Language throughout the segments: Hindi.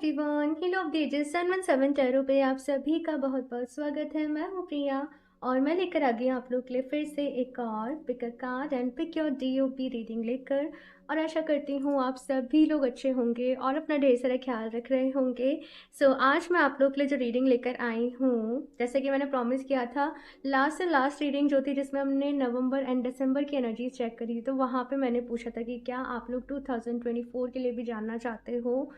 Everyone, hill of the ages sun 17 tarot पे आप सभी का बहुत बहुत स्वागत है। मैं हूँ प्रिया और मैं लेकर आ गई आप लोग के लिए फिर से एक और pick a card and pick your DOP reading लेकर। और आशा करती हूँ आप सभी लोग अच्छे होंगे और अपना ढेर सारा ख्याल रख रहे होंगे। आज मैं आप लोग के लिए जो रीडिंग लेकर आई हूँ, जैसे कि मैंने प्रॉमिस किया था, लास्ट से लास्ट रीडिंग जो थी जिसमें हमने नवंबर एंड दिसंबर की एनर्जीज चेक करी, तो वहाँ पे मैंने पूछा था कि क्या आप लोग 2024 के लिए भी जानना चाहते हो।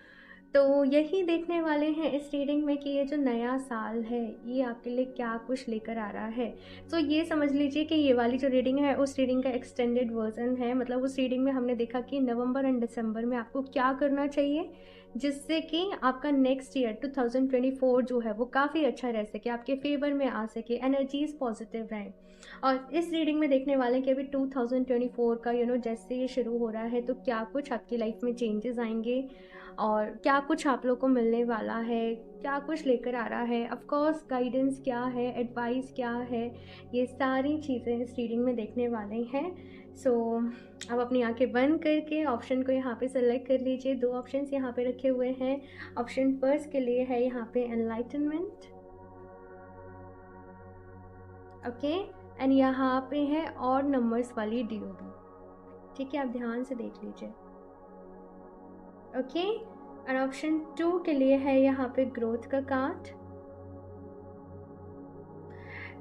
तो यही देखने वाले हैं इस रीडिंग में कि ये जो नया साल है ये आपके लिए क्या कुछ लेकर आ रहा है। तो ये समझ लीजिए कि ये वाली जो रीडिंग है उस रीडिंग का एक्सटेंडेड वर्जन है। मतलब उस रीडिंग में हमने देखा कि नवंबर एंड दिसंबर में आपको क्या करना चाहिए जिससे कि आपका नेक्स्ट ईयर 2024 जो है वो काफ़ी अच्छा रह सके, आपके फेवर में आ सके, एनर्जीज पॉजिटिव रहें। और इस रीडिंग में देखने वाले कि अभी 2024 का जैसे ये शुरू हो रहा है तो क्या कुछ आपकी लाइफ में चेंजेस आएंगे और क्या कुछ आप लोग को मिलने वाला है, क्या कुछ लेकर आ रहा है, ऑफ कोर्स गाइडेंस क्या है, एडवाइस क्या है, ये सारी चीज़ें इस रीडिंग में देखने वाले हैं। अब अपनी आंखें बंद करके ऑप्शन को यहाँ पे सेलेक्ट कर लीजिए। दो ऑप्शंस यहाँ पे रखे हुए हैं। ऑप्शन फर्स्ट के लिए है यहाँ पे एनलाइटनमेंट, ओके, एंड यहाँ पे है और नंबर्स वाली डीओबी। ठीक है, आप ध्यान से देख लीजिए। ओके, और ऑप्शन 2 के लिए है यहाँ पे ग्रोथ का कार्ड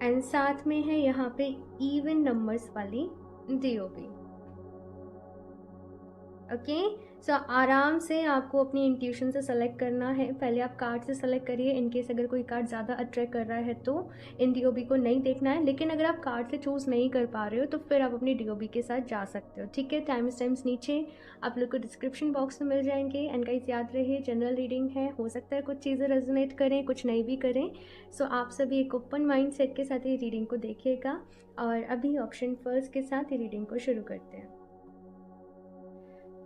एंड साथ में है यहाँ पे इवन नंबर्स वाली डीओबी। ओके, सो आराम से आपको अपनी इंट्यूशन से सेलेक्ट करना है। पहले आप कार्ड से सेलेक्ट करिए, इनकेस अगर कोई कार्ड ज़्यादा अट्रैक्ट कर रहा है तो इन डीओबी को नहीं देखना है, लेकिन अगर आप कार्ड से चूज़ नहीं कर पा रहे हो तो फिर आप अपनी डीओबी के साथ जा सकते हो। ठीक है, टाइम्स नीचे आप लोग को डिस्क्रिप्शन बॉक्स में मिल जाएंगे। एंड गाइस याद रहे जनरल रीडिंग है, हो सकता है कुछ चीज़ें रेजोनेट करें, कुछ नहीं भी करें। आप सभी एक ओपन माइंड सेट के साथ ये रीडिंग को देखिएगा। और अभी ऑप्शन फर्स्ट के साथ ये रीडिंग को शुरू करते हैं।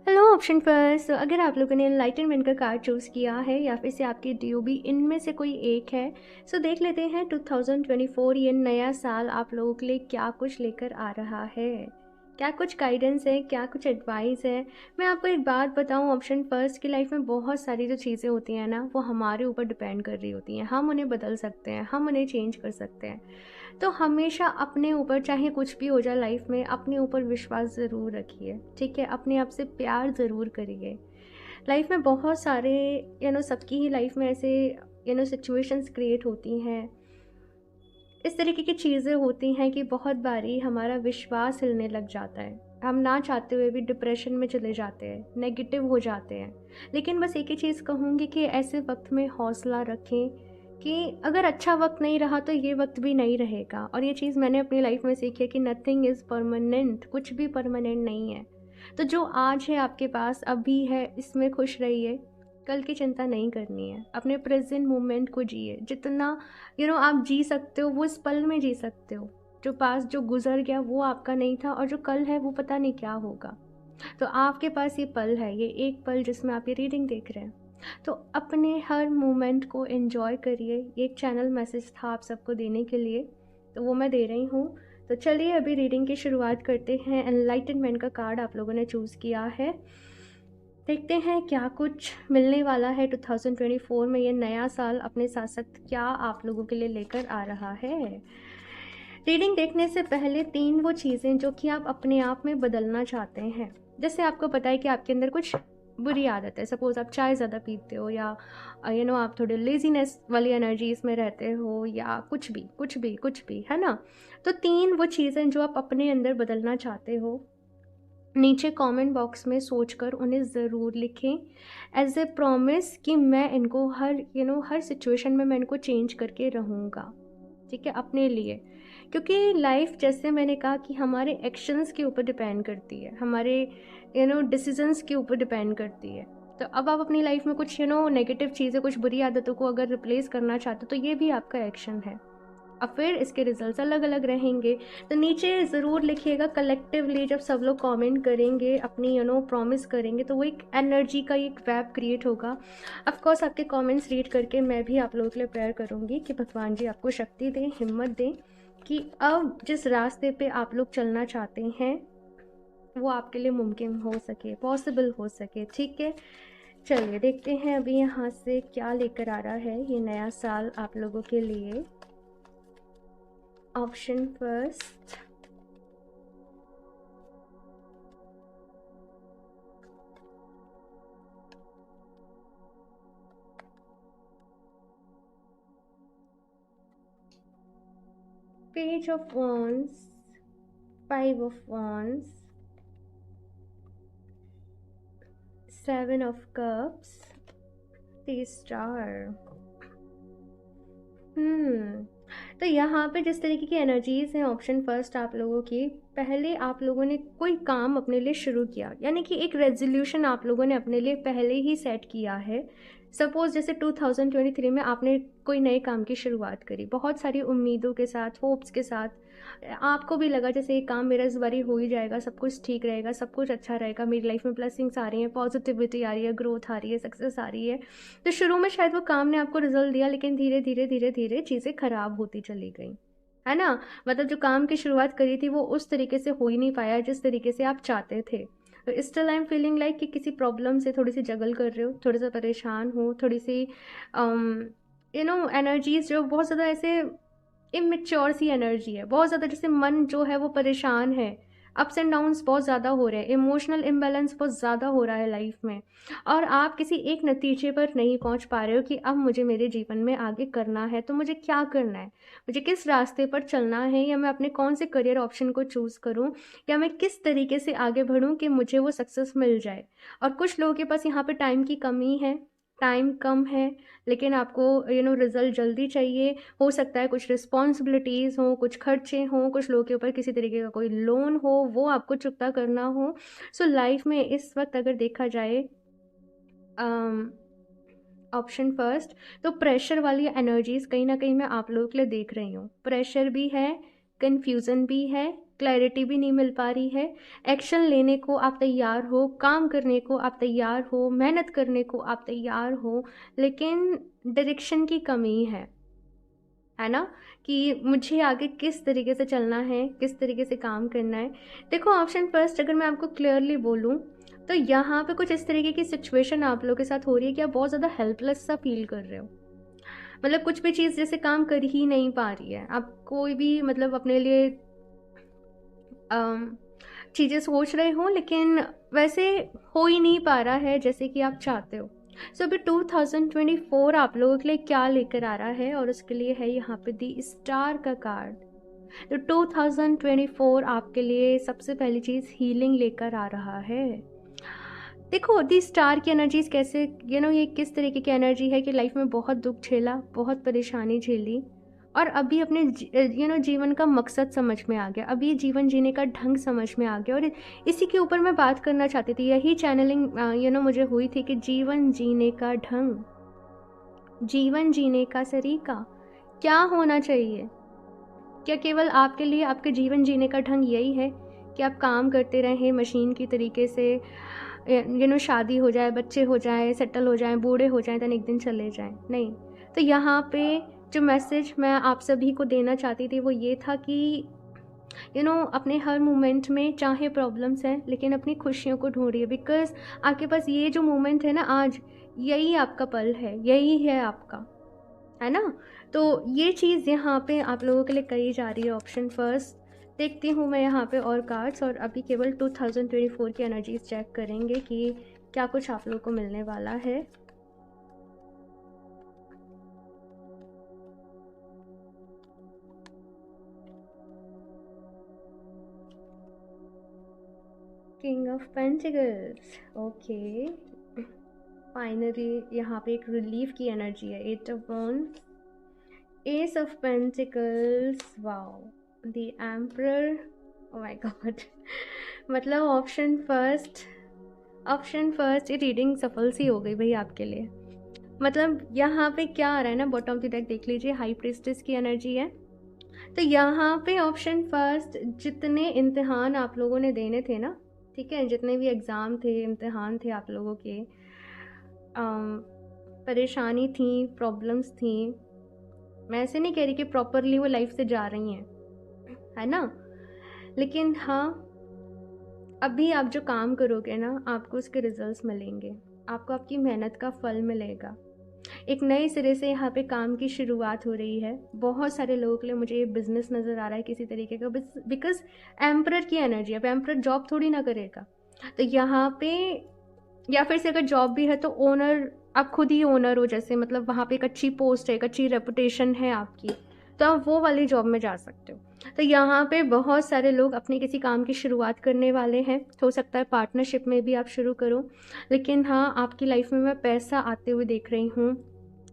हेलो ऑप्शन फर्स्ट, अगर आप लोगों ने एनलाइटनमेंट का कार्ड चूज़ किया है या फिर से आपकी डीओबी इनमें से कोई एक है, देख लेते हैं 2024 ये नया साल आप लोगों के लिए क्या कुछ लेकर आ रहा है, क्या कुछ गाइडेंस है, क्या कुछ एडवाइस है। मैं आपको एक बात बताऊं, ऑप्शन फर्स्ट की लाइफ में बहुत सारी जो चीज़ें होती हैं ना वो हमारे ऊपर डिपेंड कर रही होती हैं। हम उन्हें बदल सकते हैं, हम उन्हें चेंज कर सकते हैं। तो हमेशा अपने ऊपर, चाहे कुछ भी हो जाए लाइफ में, अपने ऊपर विश्वास ज़रूर रखिए। ठीक है, अपने आप से प्यार ज़रूर करिए। लाइफ में बहुत सारे सबकी ही लाइफ में ऐसे सिचुएशंस क्रिएट होती हैं, इस तरीके की चीज़ें होती हैं कि बहुत बारी हमारा विश्वास हिलने लग जाता है। हम ना चाहते हुए भी डिप्रेशन में चले जाते हैं, नेगेटिव हो जाते हैं। लेकिन बस एक ही चीज़ कहूँगी कि ऐसे वक्त में हौसला रखें कि अगर अच्छा वक्त नहीं रहा तो ये वक्त भी नहीं रहेगा। और ये चीज़ मैंने अपनी लाइफ में सीखी है कि नथिंग इज़ परमानेंट, कुछ भी परमानेंट नहीं है। तो जो आज है आपके पास, अभी है, इसमें खुश रहिए। कल की चिंता नहीं करनी है, अपने प्रेजेंट मोमेंट को जिए। जितना आप जी सकते हो वो इस पल में जी सकते हो। जो पास जो गुजर गया वो आपका नहीं था, और जो कल है वो पता नहीं क्या होगा। तो आपके पास ये पल है, ये एक पल जिसमें आप ये रीडिंग देख रहे हैं। तो अपने हर मोमेंट को एंजॉय करिए। एक चैनल मैसेज था आप सबको देने के लिए, तो वो मैं दे रही हूँ। तो चलिए अभी रीडिंग की शुरुआत करते हैं। एनलाइटनमेंट का कार्ड आप लोगों ने चूज़ किया है, देखते हैं क्या कुछ मिलने वाला है 2024 में। ये नया साल अपने साथ साथ क्या आप लोगों के लिए लेकर आ रहा है। रीडिंग देखने से पहले 3 वो चीज़ें जो कि आप अपने आप में बदलना चाहते हैं। जैसे आपको पता है कि आपके अंदर कुछ बुरी आदत है, सपोज़ आप चाय ज़्यादा पीते हो, या आप थोड़े लेजीनेस वाली एनर्जीज में रहते हो, या कुछ भी है ना। तो 3 वो चीज़ें जो आप अपने अंदर बदलना चाहते हो, नीचे कमेंट बॉक्स में सोचकर उन्हें ज़रूर लिखें एज ए प्रॉमिस कि मैं इनको हर सिचुएशन में मैं इनको चेंज करके रहूँगा। ठीक है, अपने लिए। क्योंकि लाइफ, जैसे मैंने कहा, कि हमारे एक्शंस के ऊपर डिपेंड करती है, हमारे डिसीजंस के ऊपर डिपेंड करती है। तो अब आप अपनी लाइफ में कुछ नेगेटिव चीज़ें, कुछ बुरी आदतों को अगर रिप्लेस करना चाहते हो तो ये भी आपका एक्शन है। अब फिर इसके रिजल्ट्स अलग अलग रहेंगे। तो नीचे ज़रूर लिखिएगा कलेक्टिवली, जब सब लोग कमेंट करेंगे, अपनी प्रॉमिस करेंगे, तो वो एक एनर्जी का एक वेब क्रिएट होगा। ऑफ कोर्स आपके कमेंट्स रीड करके मैं भी आप लोगों के लिए प्रेयर करूँगी कि भगवान जी आपको शक्ति दें, हिम्मत दें कि अब जिस रास्ते पे आप लोग चलना चाहते हैं वो आपके लिए मुमकिन हो सके, पॉसिबल हो सके। ठीक है, चलिए देखते हैं अभी यहाँ से क्या लेकर आ रहा है ये नया साल आप लोगों के लिए। Option first, page of wands, 5 of wands, 7 of cups, the star। तो यहाँ पे जिस तरीके की एनर्जीज हैं ऑप्शन फर्स्ट आप लोगों की, पहले आप लोगों ने कोई काम अपने लिए शुरू किया, यानी कि एक रेजोल्यूशन आप लोगों ने अपने लिए पहले ही सेट किया है। सपोज जैसे 2023 में आपने कोई नए काम की शुरुआत करी, बहुत सारी उम्मीदों के साथ, होप्स के साथ। आपको भी लगा जैसे ये काम मेरा इस बारी हो ही जाएगा, सब कुछ ठीक रहेगा, सब कुछ अच्छा रहेगा, मेरी लाइफ में ब्लेसिंग्स आ रही हैं, पॉजिटिविटी आ रही है, ग्रोथ आ रही है, सक्सेस आ रही है। तो शुरू में शायद वो काम ने आपको रिजल्ट दिया, लेकिन धीरे धीरे धीरे धीरे चीज़ें खराब होती चली गई, है ना। मतलब जो काम की शुरुआत करी थी वो उस तरीके से हो ही नहीं पाया जिस तरीके से आप चाहते थे। तो still I am feeling like कि किसी प्रॉब्लम से थोड़ी सी जगल कर रहे हो, थोड़ा सा परेशान हो, थोड़ी सी एनर्जीज जो बहुत ज़्यादा ऐसे इमेच्योर सी एनर्जी है, बहुत ज़्यादा जैसे मन जो है वो परेशान है, अप्स एंड डाउन्स बहुत ज़्यादा हो रहे हैं, इमोशनल इम्बैलेंस बहुत ज़्यादा हो रहा है लाइफ में, और आप किसी एक नतीजे पर नहीं पहुंच पा रहे हो कि अब मुझे मेरे जीवन में आगे करना है, तो मुझे क्या करना है, मुझे किस रास्ते पर चलना है, या मैं अपने कौन से करियर ऑप्शन को चूज़ करूं, या मैं किस तरीके से आगे बढ़ूं कि मुझे वो सक्सेस मिल जाए। और कुछ लोगों के पास यहाँ पे टाइम की कमी है, टाइम कम है, लेकिन आपको रिजल्ट जल्दी चाहिए। हो सकता है कुछ रिस्पॉन्सिबिलिटीज़ हों, कुछ खर्चे हों, कुछ लोगों के ऊपर किसी तरीके का कोई लोन हो, वो आपको चुकता करना हो। सो लाइफ में इस वक्त अगर देखा जाए ऑप्शन फर्स्ट, तो प्रेशर वाली एनर्जीज कहीं ना कहीं मैं आप लोगों के लिए देख रही हूँ। प्रेशर भी है, कन्फ्यूज़न भी है, क्लैरिटी भी नहीं मिल पा रही है। एक्शन लेने को आप तैयार हो, काम करने को आप तैयार हो, मेहनत करने को आप तैयार हो, लेकिन डायरेक्शन की कमी है ना, कि मुझे आगे किस तरीके से चलना है, किस तरीके से काम करना है। देखो ऑप्शन फर्स्ट, अगर मैं आपको क्लियरली बोलूँ तो यहाँ पे कुछ इस तरीके की सिचुएशन आप लोगों के साथ हो रही है कि आप बहुत ज़्यादा हेल्पलेस सा फील कर रहे हो। मतलब कुछ भी चीज़ जैसे काम कर ही नहीं पा रही है, आप कोई भी मतलब अपने लिए चीज़ें सोच रहे हो, लेकिन वैसे हो ही नहीं पा रहा है जैसे कि आप चाहते हो। सो अभी 2024 आप लोगों के लिए क्या लेकर आ रहा है, और उसके लिए है यहाँ पे दी स्टार का कार्ड। तो 2024 आपके लिए सबसे पहली चीज़ हीलिंग लेकर आ रहा है। देखो दी स्टार की एनर्जीज कैसे, ये किस तरीके की एनर्जी है कि लाइफ में बहुत दुख झेला, बहुत परेशानी झेली, और अभी अपने जीवन का मकसद समझ में आ गया, अभी जीवन जीने का ढंग समझ में आ गया। और इसी के ऊपर मैं बात करना चाहती थी, यही चैनलिंग मुझे हुई थी कि जीवन जीने का ढंग, जीवन जीने का सलीका क्या होना चाहिए। क्या केवल आपके लिए आपके जीवन जीने का ढंग यही है कि आप काम करते रहें मशीन की तरीके से, शादी हो जाए, बच्चे हो जाए, सेटल हो जाएं, बूढ़े हो जाएं, तो एक दिन चले जाएं? नहीं। तो यहाँ पे जो मैसेज मैं आप सभी को देना चाहती थी वो ये था कि अपने हर मोमेंट में चाहे प्रॉब्लम्स हैं, लेकिन अपनी खुशियों को ढूंढिए, बिकॉज आपके पास ये जो मोमेंट है ना आज, यही आपका पल है, यही है आपका, है ना। तो ये चीज़ यहाँ पे आप लोगों के लिए कही जा रही है ऑप्शन फर्स्ट। देखती हूँ मैं यहाँ पे और कार्ड्स, और अभी केवल 2024 की एनर्जीज चेक करेंगे कि क्या कुछ आप लोगों को मिलने वाला है। King of pentacles, okay, finally यहाँ पे एक रिलीफ की एनर्जी है। 8 of wands, S of pentacles, wow, the emperor, oh my God. मतलब ऑप्शन फर्स्ट ये रीडिंग सफल सी हो गई भाई आपके लिए। मतलब यहाँ पे क्या आ रहा है ना, बॉटम ऑफ द डेक देख लीजिए, हाई प्रिस्टेस की एनर्जी है। तो यहाँ पे ऑप्शन फर्स्ट, जितने इम्तिहान आप लोगों ने देने थे ना, ठीक है, जितने भी एग्ज़ाम थे, इम्तिहान थे आप लोगों के, परेशानी थी, प्रॉब्लम्स थी, मैं ऐसे नहीं कह रही कि प्रॉपरली वो लाइफ से जा रही हैं, है ना, लेकिन हाँ, अभी आप जो काम करोगे ना आपको उसके रिजल्ट्स मिलेंगे। आपको आपकी मेहनत का फल मिलेगा। एक नए सिरे से यहाँ पे काम की शुरुआत हो रही है। बहुत सारे लोगों के लिए मुझे ये बिज़नेस नज़र आ रहा है किसी तरीके का, बिकॉज़ एम्परर की एनर्जी है। अब एम्परर जॉब थोड़ी ना करेगा। तो यहाँ पे, या फिर से अगर जॉब भी है तो ओनर, आप खुद ही ओनर हो, जैसे मतलब वहाँ पे एक अच्छी पोस्ट है, एक अच्छी रेपुटेशन है आपकी, तो आप वो वाली जॉब में जा सकते हो। तो यहाँ पे बहुत सारे लोग अपने किसी काम की शुरुआत करने वाले हैं। हो सकता है पार्टनरशिप में भी आप शुरू करो, लेकिन हाँ, आपकी लाइफ में मैं पैसा आते हुए देख रही हूँ,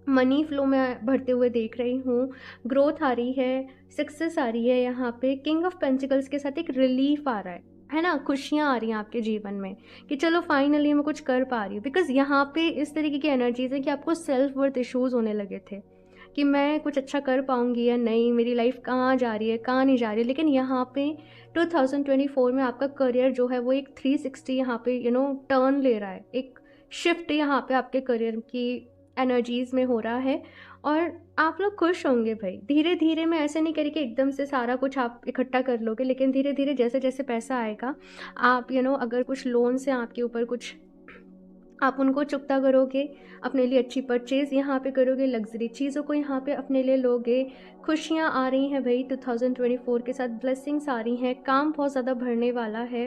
मनी फ्लो में बढ़ते हुए देख रही हूँ, ग्रोथ आ रही है, सक्सेस आ रही है। यहाँ पे किंग ऑफ पेंटिकल्स के साथ एक रिलीफ आ रहा है ना, खुशियाँ आ रही हैं आपके जीवन में कि चलो फाइनली मैं कुछ कर पा रही हूँ। बिकॉज यहाँ पे इस तरीके की एनर्जीज है कि आपको सेल्फ वर्थ इश्यूज होने लगे थे कि मैं कुछ अच्छा कर पाऊँगी या नहीं, मेरी लाइफ कहाँ जा रही है, कहाँ नहीं जा रही है। लेकिन यहाँ पे 2024 में आपका करियर जो है वो एक 360 यहाँ पे टर्न ले रहा है, एक शिफ्ट यहाँ पे आपके करियर की एनर्जीज़ में हो रहा है। और आप लोग खुश होंगे भाई। धीरे धीरे, मैं ऐसे नहीं करी कि एकदम से सारा कुछ आप इकट्ठा कर लोगे, लेकिन धीरे धीरे जैसे जैसे पैसा आएगा, आप अगर कुछ लोन से आपके ऊपर कुछ, आप उनको चुकता करोगे, अपने लिए अच्छी परचेज़ यहाँ पे करोगे, लग्जरी चीज़ों को यहाँ पे अपने लिए लोगे। खुशियाँ आ रही हैं भाई 2024 के साथ, ब्लेसिंग्स आ रही हैं, काम बहुत ज़्यादा बढ़ने वाला है।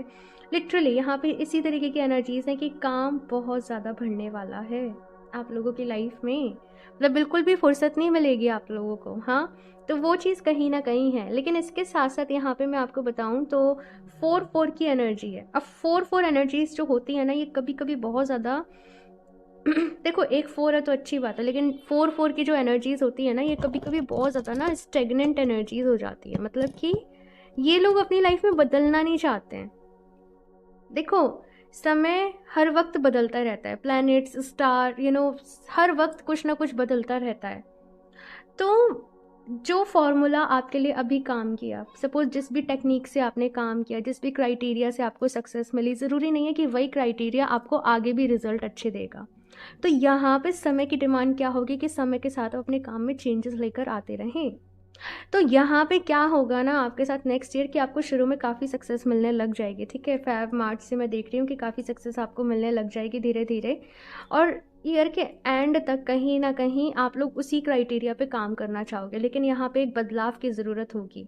लिटरली यहाँ पे इसी तरीके की एनर्जीज़ हैं कि काम बहुत ज़्यादा बढ़ने वाला है आप लोगों की लाइफ में। मतलब बिल्कुल भी फुर्सत नहीं मिलेगी आप लोगों को। हाँ, तो वो चीज़ कहीं ना कहीं है। लेकिन इसके साथ साथ यहाँ पे मैं आपको बताऊँ तो 4-4 की एनर्जी है। अब 4-4 एनर्जीज जो होती है ना, ये कभी कभी बहुत ज़्यादा देखो, एक 4 है तो अच्छी बात है, लेकिन 4-4 की जो एनर्जीज होती है ना, ये कभी कभी बहुत ज़्यादा ना स्टेगनेंट एनर्जीज हो जाती है। मतलब कि ये लोग अपनी लाइफ में बदलना नहीं चाहते हैं। देखो, समय हर वक्त बदलता रहता है, प्लैनेट्स, स्टार, हर वक्त कुछ ना कुछ बदलता रहता है। तो जो फॉर्मूला आपके लिए अभी काम किया, सपोज जिस भी टेक्निक से आपने काम किया, जिस भी क्राइटेरिया से आपको सक्सेस मिली, ज़रूरी नहीं है कि वही क्राइटेरिया आपको आगे भी रिजल्ट अच्छे देगा। तो यहाँ पे समय की डिमांड क्या होगी कि समय के साथ आप अपने काम में चेंजेस लेकर आते रहें। तो यहाँ पे क्या होगा ना आपके साथ नेक्स्ट ईयर, कि आपको शुरू में काफ़ी सक्सेस मिलने लग जाएगी। ठीक है, फेब मार्च से मैं देख रही हूँ कि काफ़ी सक्सेस आपको मिलने लग जाएगी धीरे धीरे। और ईयर के एंड तक कहीं ना कहीं आप लोग उसी क्राइटेरिया पे काम करना चाहोगे, लेकिन यहाँ पे एक बदलाव की ज़रूरत होगी,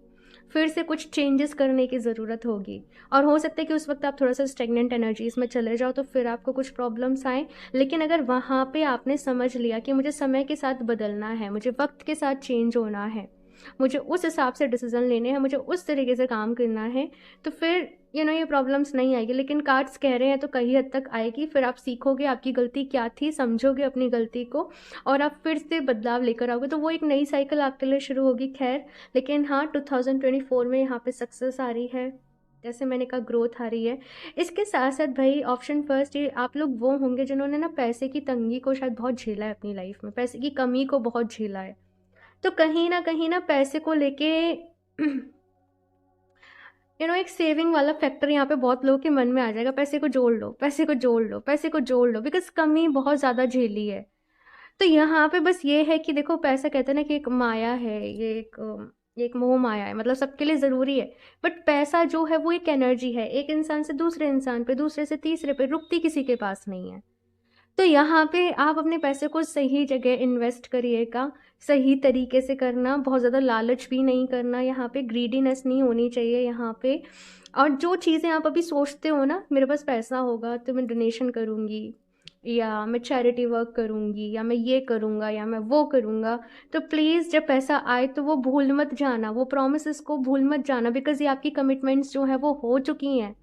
फिर से कुछ चेंजेस करने की ज़रूरत होगी। और हो सकता है कि उस वक्त आप थोड़ा सा स्टेगनेंट एनर्जीज में चले जाओ, तो फिर आपको कुछ प्रॉब्लम्स आए। लेकिन अगर वहाँ पे आपने समझ लिया कि मुझे समय के साथ बदलना है, मुझे वक्त के साथ चेंज होना है, मुझे उस हिसाब से डिसीजन लेने हैं, मुझे उस तरीके से काम करना है, तो फिर ये प्रॉब्लम्स नहीं आएगी। लेकिन कार्ड्स कह रहे हैं तो कहीं हद तक आएगी। फिर आप सीखोगे आपकी गलती क्या थी, समझोगे अपनी गलती को, और आप फिर से बदलाव लेकर आओगे, तो वो एक नई साइकिल आपके लिए शुरू होगी। खैर, लेकिन हाँ, 2024 में यहाँ पे सक्सेस आ रही है, जैसे मैंने कहा ग्रोथ आ रही है। इसके साथ साथ भाई, ऑप्शन फर्स्ट, ये आप लोग वो होंगे जिन्होंने ना पैसे की तंगी को शायद बहुत झेला है अपनी लाइफ में, पैसे की कमी को बहुत झेला है। तो कहीं ना पैसे को लेके एक सेविंग वाला फैक्टर यहाँ पे बहुत लोगों के मन में आ जाएगा, पैसे को जोड़ लो, पैसे को जोड़ लो, पैसे को जोड़ लो, बिकॉज कमी बहुत ज़्यादा झेली है। तो यहाँ पे बस ये है कि देखो, पैसा कहते हैं ना कि एक माया है, ये एक मोह माया है, मतलब सबके लिए ज़रूरी है। बट पैसा जो है वो एक एनर्जी है, एक इंसान से दूसरे इंसान पे, दूसरे से तीसरे पे, रुकती किसी के पास नहीं है। तो यहाँ पे आप अपने पैसे को सही जगह इन्वेस्ट करिएगा, सही तरीके से करना, बहुत ज़्यादा लालच भी नहीं करना, यहाँ पे ग्रीडीनेस नहीं होनी चाहिए यहाँ पे। और जो चीज़ें आप अभी सोचते हो ना, मेरे पास पैसा होगा तो मैं डोनेशन करूँगी, या मैं चैरिटी वर्क करूँगी, या मैं ये करूँगा, या मैं वो करूँगा, तो प्लीज़ जब पैसा आए तो वो भूल मत जाना, वो प्रोमिस को भूल मत जाना, बिकॉज ये आपकी कमिटमेंट्स जो हैं वो हो चुकी हैं।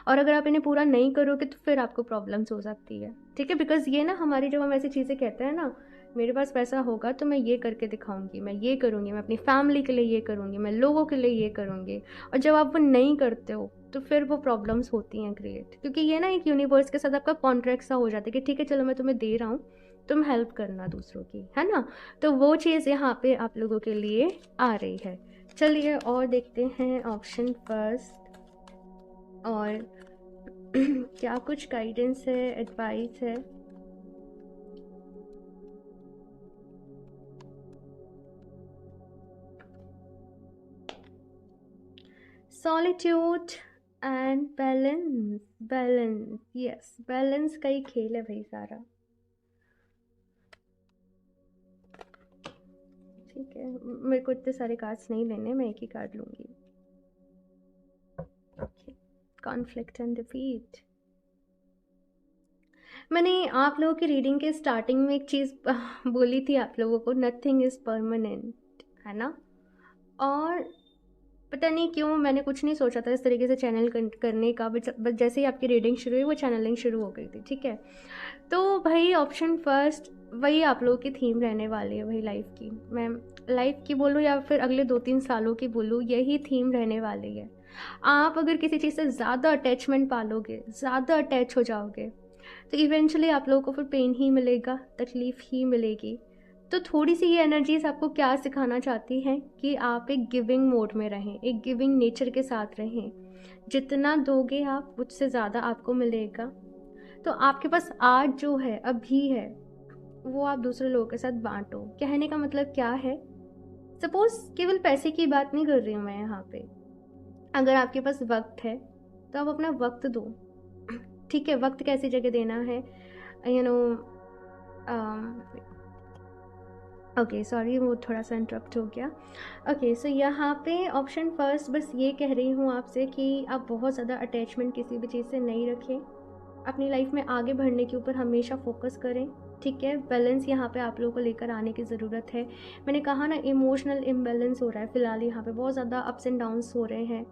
और अगर आप इन्हें पूरा नहीं करोगे तो फिर आपको प्रॉब्लम्स हो सकती है। ठीक है, बिकॉज ये ना हमारी, जब हम ऐसी चीज़ें कहते हैं ना, मेरे पास पैसा होगा तो मैं ये करके दिखाऊंगी, मैं ये करूँगी, मैं अपनी फैमिली के लिए ये करूँगी, मैं लोगों के लिए ये करूँगी, और जब आप वो नहीं करते हो तो फिर वो प्रॉब्लम्स होती हैं क्रिएट। क्योंकि ये ना एक यूनिवर्स के साथ आपका कॉन्ट्रैक्ट सा हो जाता है कि ठीक है चलो मैं तुम्हें दे रहा हूँ, तुम हेल्प करना दूसरों की, है ना। तो वो चीज़ यहाँ पे आप लोगों के लिए आ रही है। चलिए और देखते हैं ऑप्शन फर्स्ट, और क्या कुछ गाइडेंस है, एडवाइस है। Solitude and balance, balance, yes, balance का ही खेल है भाई सारा। ठीक है, मेरे को इतने सारे कार्ड्स नहीं लेने, मैं एक ही कार्ड लूँगी। Okay, conflict and defeat. मैंने आप लोगों की रीडिंग के स्टार्टिंग में एक चीज़ बोली थी आप लोगों को, नथिंग इज़ परमानेंट, है ना। और पता नहीं क्यों मैंने कुछ नहीं सोचा था इस तरीके से चैनल करने का, बट जैसे ही आपकी रीडिंग शुरू हुई वो चैनलिंग शुरू हो गई थी, ठीक है। तो भाई ऑप्शन फर्स्ट वही आप लोगों की थीम रहने वाली है, वही लाइफ की, मैं लाइफ की बोलूँ या फिर अगले 2-3 सालों की बोलूँ, यही थीम रहने वाली है। आप अगर किसी चीज़ से ज़्यादा अटैचमेंट पालोगे, ज़्यादा अटैच हो जाओगे, तो इवेंचुअली आप लोगों को फिर पेन ही मिलेगा, तकलीफ़ ही मिलेगी। तो थोड़ी सी ये एनर्जीज आपको क्या सिखाना चाहती हैं कि आप एक गिविंग मोड में रहें, एक गिविंग नेचर के साथ रहें। जितना दोगे आप, उससे ज़्यादा आपको मिलेगा। तो आपके पास आज जो है, अभी है, वो आप दूसरे लोगों के साथ बांटो। कहने का मतलब क्या है, सपोज केवल पैसे की बात नहीं कर रही हूँ मैं यहाँ पे। अगर आपके पास वक्त है तो आप अपना वक्त दो, ठीक है। वक्त कैसी जगह देना है, यू नो, ओके सॉरी, वो थोड़ा सा इंटरप्ट हो गया। ओके सो यहाँ पे ऑप्शन फर्स्ट बस ये कह रही हूँ आपसे कि आप बहुत ज़्यादा अटैचमेंट किसी भी चीज़ से नहीं रखें, अपनी लाइफ में आगे बढ़ने के ऊपर हमेशा फोकस करें, ठीक है। बैलेंस यहाँ पे आप लोगों को लेकर आने की ज़रूरत है। मैंने कहा ना, इमोशनल इम्बैलेंस हो रहा है फ़िलहाल, यहाँ पे बहुत ज़्यादा अप्स एंड डाउन्स हो रहे हैं,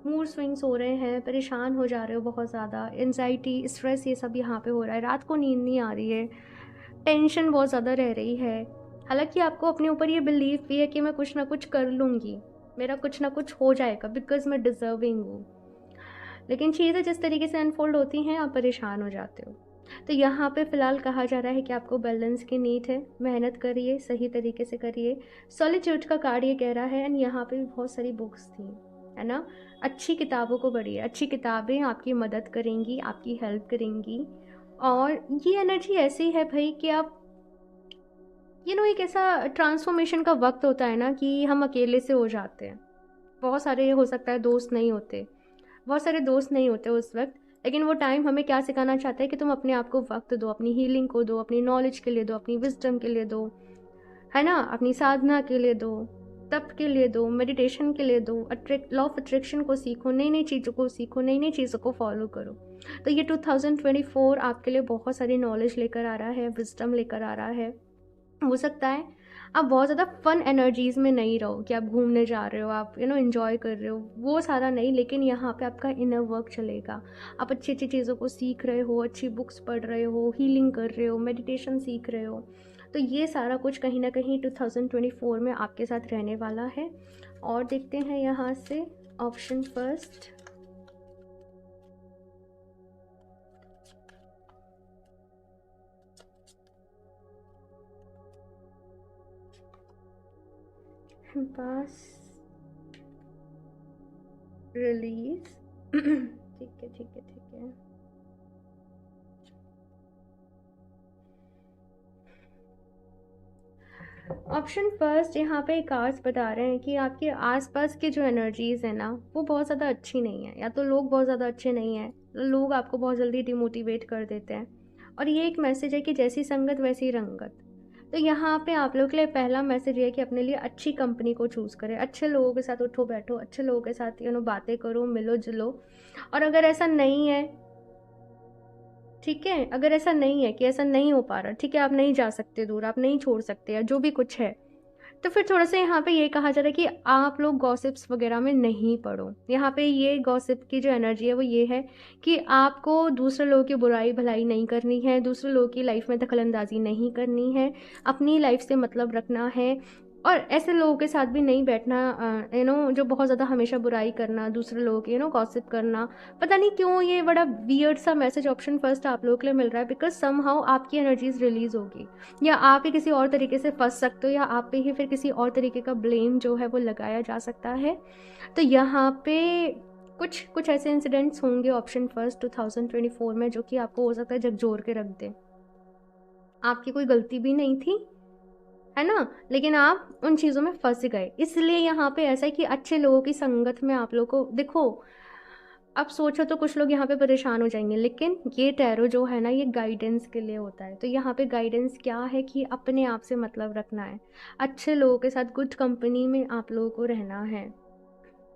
मूड स्विंग्स हो रहे हैं, परेशान हो जा रहे हो बहुत ज़्यादा, एनजाइटी, स्ट्रेस, ये सब यहाँ पे हो रहा है। रात को नींद नहीं आ रही है, टेंशन बहुत ज़्यादा रह रही है। हालांकि आपको अपने ऊपर ये बिलीव भी है कि मैं कुछ ना कुछ कर लूँगी, मेरा कुछ ना कुछ हो जाएगा, बिकॉज मैं डिज़र्विंग हूँ। लेकिन चीज़ें जिस तरीके से अनफोल्ड होती हैं, आप परेशान हो जाते हो। तो यहाँ पे फ़िलहाल कहा जा रहा है कि आपको बैलेंस की नीड है, मेहनत करिए, सही तरीके से करिए। सॉलिट्यूड का कार्ड ये कह रहा है, एंड यहाँ पे भी बहुत सारी बुक्स थी, है ना। अच्छी किताबों को पढ़िए, अच्छी किताबें आपकी मदद करेंगी, आपकी हेल्प करेंगी। और ये एनर्जी ऐसी है भाई कि आप एक ऐसा ट्रांसफॉर्मेशन का वक्त होता है ना कि हम अकेले से हो जाते हैं। बहुत सारे हो सकता है दोस्त नहीं होते, बहुत सारे दोस्त नहीं होते उस वक्त, लेकिन वो टाइम हमें क्या सिखाना चाहता है कि तुम अपने आप को वक्त दो, अपनी हीलिंग को दो, अपनी नॉलेज के लिए दो, अपनी विजडम के लिए दो, है ना, अपनी साधना के लिए दो, तप के लिए दो, मेडिटेशन के लिए दो, लॉ ऑफ अट्रैक्शन को सीखो, नई नई चीज़ों को सीखो, नई नई चीज़ों को फॉलो करो। तो ये 2024 आपके लिए बहुत सारी नॉलेज लेकर आ रहा है, विजडम लेकर आ रहा है। हो सकता है आप बहुत ज़्यादा फन एनर्जीज़ में नहीं रहो कि आप घूमने जा रहे हो, आप एंजॉय कर रहे हो, वो सारा नहीं, लेकिन यहाँ पे आपका इनर वर्क चलेगा। आप अच्छी अच्छी चीज़ों को सीख रहे हो, अच्छी बुक्स पढ़ रहे हो, हीलिंग कर रहे हो, मेडिटेशन सीख रहे हो। तो ये सारा कुछ कहीं ना कहीं 2024 में आपके साथ रहने वाला है। और देखते हैं यहाँ से ऑप्शन फर्स्ट, बस रिलीज ठीक है ठीक है ठीक है। ऑप्शन फर्स्ट यहाँ पे कार्ड्स बता रहे हैं कि आपके आसपास की जो एनर्जीज़ है ना, वो बहुत ज़्यादा अच्छी नहीं है, या तो लोग बहुत ज़्यादा अच्छे नहीं हैं, लोग आपको बहुत जल्दी डिमोटिवेट कर देते हैं। और ये एक मैसेज है कि जैसी संगत वैसी रंगत। तो यहाँ पे आप लोग के लिए पहला मैसेज ये है कि अपने लिए अच्छी कंपनी को चूज़ करें, अच्छे लोगों के साथ उठो बैठो, अच्छे लोगों के साथ बातें करो, मिलो जुलो। और अगर ऐसा नहीं है, ठीक है, अगर ऐसा नहीं है कि ऐसा नहीं हो पा रहा, ठीक है, आप नहीं जा सकते दूर, आप नहीं छोड़ सकते, या जो भी कुछ है, तो फिर थोड़ा सा यहाँ पे ये कहा जा रहा है कि आप लोग गॉसिप्स वगैरह में नहीं पड़ो। यहाँ पे ये गॉसिप की जो एनर्जी है वो ये है कि आपको दूसरे लोगों की बुराई भलाई नहीं करनी है, दूसरे लोगों की लाइफ में दखलंदाजी नहीं करनी है, अपनी लाइफ से मतलब रखना है। और ऐसे लोगों के साथ भी नहीं बैठना, जो बहुत ज़्यादा हमेशा बुराई करना, दूसरे लोगों की गॉसिप करना। पता नहीं क्यों ये बड़ा वियर्ड सा मैसेज ऑप्शन फर्स्ट आप लोगों के लिए मिल रहा है, बिकॉज समहाउ आपकी एनर्जीज रिलीज होगी, या आप ही किसी और तरीके से फंस सकते हो, या आप पे ही फिर किसी और तरीके का ब्लेम जो है वो लगाया जा सकता है। तो यहाँ पे कुछ कुछ ऐसे इंसिडेंट्स होंगे ऑप्शन फर्स्ट 2024 में, जो कि आपको हो सकता है झकझोर के रख दे। आपकी कोई गलती भी नहीं थी, है ना, लेकिन आप उन चीज़ों में फंस गए। इसलिए यहाँ पे ऐसा है कि अच्छे लोगों की संगत में आप लोगों को देखो, अब सोचो तो कुछ लोग यहाँ पे परेशान हो जाएंगे, लेकिन ये टैरो जो है ना, ये गाइडेंस के लिए होता है। तो यहाँ पे गाइडेंस क्या है कि अपने आप से मतलब रखना है, अच्छे लोगों के साथ, गुड कंपनी में आप लोगों को रहना है।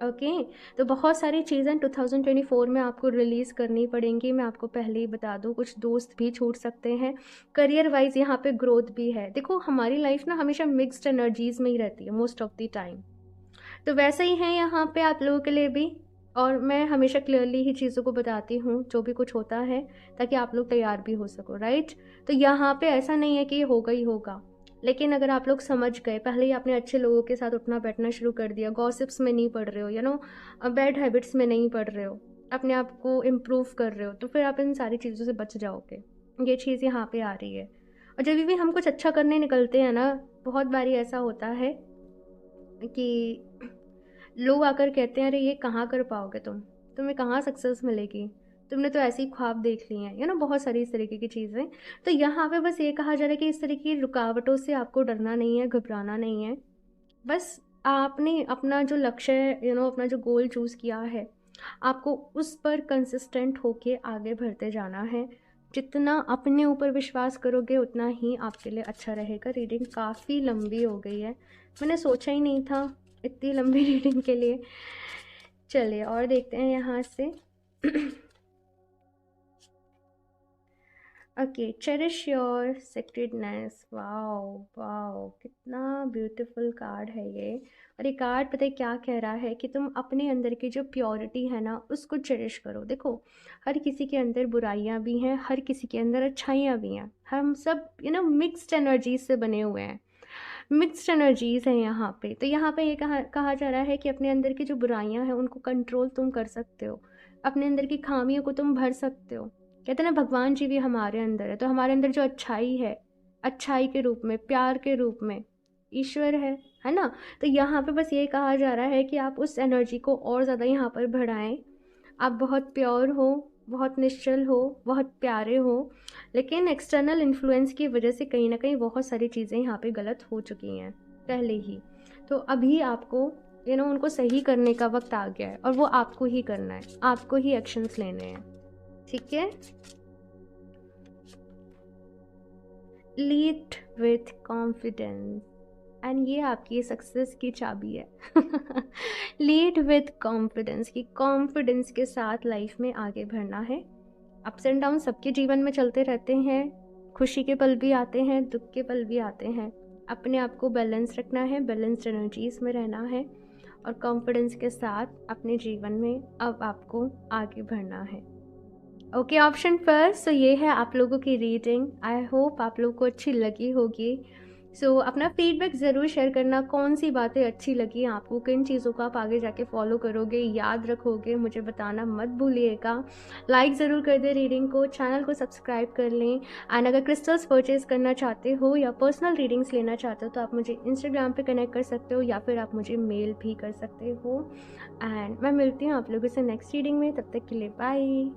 ओके, तो बहुत सारी चीज़ें 2024 में आपको रिलीज़ करनी पड़ेंगी। मैं आपको पहले ही बता दूँ, कुछ दोस्त भी छूट सकते हैं। करियर वाइज यहाँ पे ग्रोथ भी है। देखो, हमारी लाइफ ना हमेशा मिक्स्ड एनर्जीज में ही रहती है मोस्ट ऑफ द टाइम, तो वैसा ही है यहाँ पे आप लोगों के लिए भी। और मैं हमेशा क्लियरली ही चीज़ों को बताती हूँ जो भी कुछ होता है, ताकि आप लोग तैयार भी हो सको, राइट। तो यहाँ पे ऐसा नहीं है कि ये होगा ही होगा, लेकिन अगर आप लोग समझ गए, पहले ही आपने अच्छे लोगों के साथ उठना बैठना शुरू कर दिया, गॉसिप्स में नहीं पढ़ रहे हो, बैड हैबिट्स में नहीं पढ़ रहे हो, अपने आप को इम्प्रूव कर रहे हो, तो फिर आप इन सारी चीज़ों से बच जाओगे। ये चीज़ यहाँ पे आ रही है। और जब भी हम कुछ अच्छा करने निकलते हैं ना, बहुत बारी ऐसा होता है कि लोग आकर कहते हैं, अरे ये कहाँ कर पाओगे तुम्हें कहाँ सक्सेस मिलेगी, तुमने तो ऐसी ख्वाब देख ली हैं, बहुत सारी इस तरीके की चीज़ें। तो यहाँ पे बस ये कहा जा रहा है कि इस तरीके की रुकावटों से आपको डरना नहीं है, घबराना नहीं है। बस आपने अपना जो लक्ष्य है, अपना जो गोल चूज़ किया है, आपको उस पर कंसिस्टेंट होके आगे बढ़ते जाना है। जितना अपने ऊपर विश्वास करोगे उतना ही आपके लिए अच्छा रहेगा। रीडिंग काफ़ी लंबी हो गई है, मैंने सोचा ही नहीं था इतनी लंबी रीडिंग के लिए। चलिए और देखते हैं यहाँ से। Okay, cherish your sacredness. Wow wow, कितना ब्यूटीफुल कार्ड है ये। और ये कार्ड पता है क्या कह रहा है कि तुम अपने अंदर की जो प्योरिटी है ना, उसको चेरिश करो। देखो, हर किसी के अंदर बुराइयां भी हैं, हर किसी के अंदर अच्छाइयाँ भी हैं। हम सब मिक्स्ड एनर्जीज से बने हुए हैं, मिक्स्ड एनर्जीज हैं यहाँ पे। तो यहाँ पे ये कहा जा रहा है कि अपने अंदर की जो बुराइयां हैं उनको कंट्रोल तुम कर सकते हो, अपने अंदर की खामियों को तुम भर सकते हो। कहते हैं ना, भगवान जी भी हमारे अंदर है, तो हमारे अंदर जो अच्छाई है, अच्छाई के रूप में, प्यार के रूप में ईश्वर है ना। तो यहाँ पे बस ये कहा जा रहा है कि आप उस एनर्जी को और ज़्यादा यहाँ पर बढ़ाएं। आप बहुत प्योर हो, बहुत निश्चल हो, बहुत प्यारे हो, लेकिन एक्सटर्नल इन्फ्लुएंस की वजह से कहीं ना कहीं बहुत सारी चीज़ें यहाँ पे गलत हो चुकी हैं पहले ही। तो अभी आपको उनको सही करने का वक्त आ गया है, और वो आपको ही करना है, आपको ही एक्शंस लेने हैं, ठीक है। लीड विथ कॉन्फिडेंस, एंड ये आपकी सक्सेस की चाबी है। लीड विथ कॉन्फिडेंस, की कॉन्फिडेंस के साथ लाइफ में आगे बढ़ना है। अप्स एंड डाउन सबके जीवन में चलते रहते हैं, खुशी के पल भी आते हैं, दुख के पल भी आते हैं। अपने आप को बैलेंस रखना है, बैलेंस्ड एनर्जीज में रहना है, और कॉन्फिडेंस के साथ अपने जीवन में अब आपको आगे बढ़ना है। Okay, option first. तो ये है आप लोगों की रीडिंग। आई होप आप लोगों को अच्छी लगी होगी। सो अपना फीडबैक ज़रूर शेयर करना, कौन सी बातें अच्छी लगी आपको, किन चीज़ों को आप आगे जाके फॉलो करोगे, याद रखोगे, मुझे बताना मत भूलिएगा। लाइक ज़रूर कर दे रीडिंग को, चैनल को सब्सक्राइब कर लें। एंड अगर क्रिस्टल्स परचेज़ करना चाहते हो या पर्सनल रीडिंग्स लेना चाहते हो तो आप मुझे इंस्टाग्राम पे कनेक्ट कर सकते हो, या फिर आप मुझे मेल भी कर सकते हो। एंड मैं मिलती हूँ आप लोगों से नेक्स्ट रीडिंग में, तब तक के लिए बाय।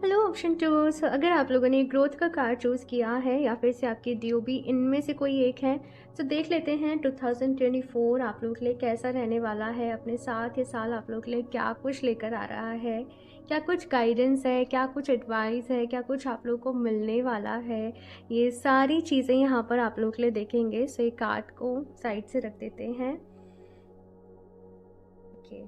Hello option 2। सो अगर आप लोगों ने ग्रोथ का कार्ड चूज़ किया है या फिर से आपकी DOB इनमें से कोई एक है, तो देख लेते हैं 2024 आप लोगों के लिए कैसा रहने वाला है। अपने साथ ये साल आप लोगों के लिए क्या कुछ लेकर आ रहा है, क्या कुछ गाइडेंस है, क्या कुछ एडवाइस है, क्या कुछ आप लोगों को मिलने वाला है, ये सारी चीज़ें यहाँ पर आप लोगों के लिए देखेंगे। सो ये कार्ड को साइड से रख देते हैं। ओके,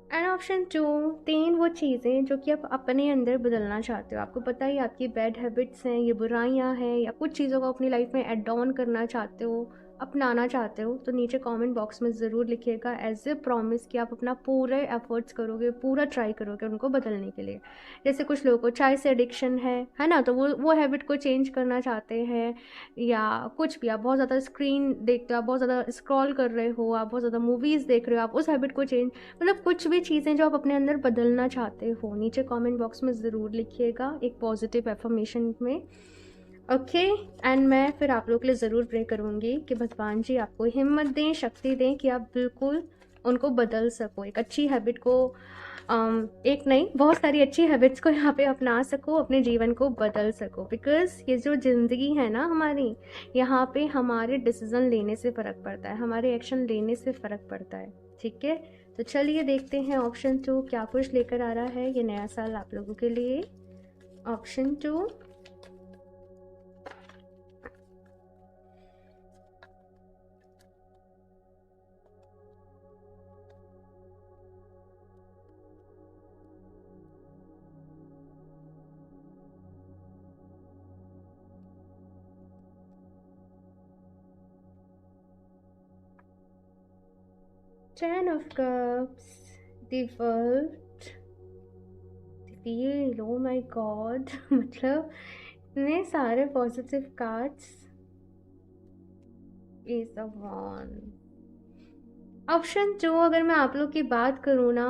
एंड ऑप्शन 2, 3 वो चीज़ें जो कि आप अपने अंदर बदलना चाहते हो। आपको पता ही आपकी बैड हैबिट्स हैं, ये बुराइयां हैं, या कुछ चीज़ों को अपनी लाइफ में एड ऑन करना चाहते हो, अपनाना चाहते हो, तो नीचे कमेंट बॉक्स में ज़रूर लिखिएगा एज ए प्रॉमिस कि आप अपना पूरे एफर्ट्स करोगे, पूरा ट्राई करोगे उनको बदलने के लिए। जैसे कुछ लोगों को चाय से एडिक्शन है ना, तो वो हैबिट को चेंज करना चाहते हैं, या कुछ भी, आप बहुत ज़्यादा स्क्रीन देखते हो, आप बहुत ज़्यादा स्क्रॉल कर रहे हो, आप बहुत ज़्यादा मूवीज़ देख रहे हो, आप उस हैबिट को चेंज, मतलब कुछ भी चीज़ें जो आप अपने अंदर बदलना चाहते हो, नीचे कमेंट बॉक्स में ज़रूर लिखिएगा एक पॉजिटिव एफर्मेशन में। ओके, एंड मैं फिर आप लोग के लिए ज़रूर प्रे करूँगी कि भगवान जी आपको हिम्मत दें, शक्ति दें कि आप बिल्कुल उनको बदल सको, एक अच्छी हैबिट को, एक नहीं बहुत सारी अच्छी हैबिट्स को यहाँ पे अपना सको, अपने जीवन को बदल सको। बिकॉज़ ये जो ज़िंदगी है ना हमारी, यहाँ पे हमारे डिसीज़न लेने से फ़र्क पड़ता है, हमारे एक्शन लेने से फ़र्क पड़ता है, ठीक है। तो चलिए देखते हैं ऑप्शन 2 क्या कुछ लेकर आ रहा है ये नया साल आप लोगों के लिए। Option 2, 10 of Cups, the World, the Wheel, oh my God मतलब इतने सारे positive cards. Ace of wand. Option 2 अगर मैं आप लोग की बात करूँ ना,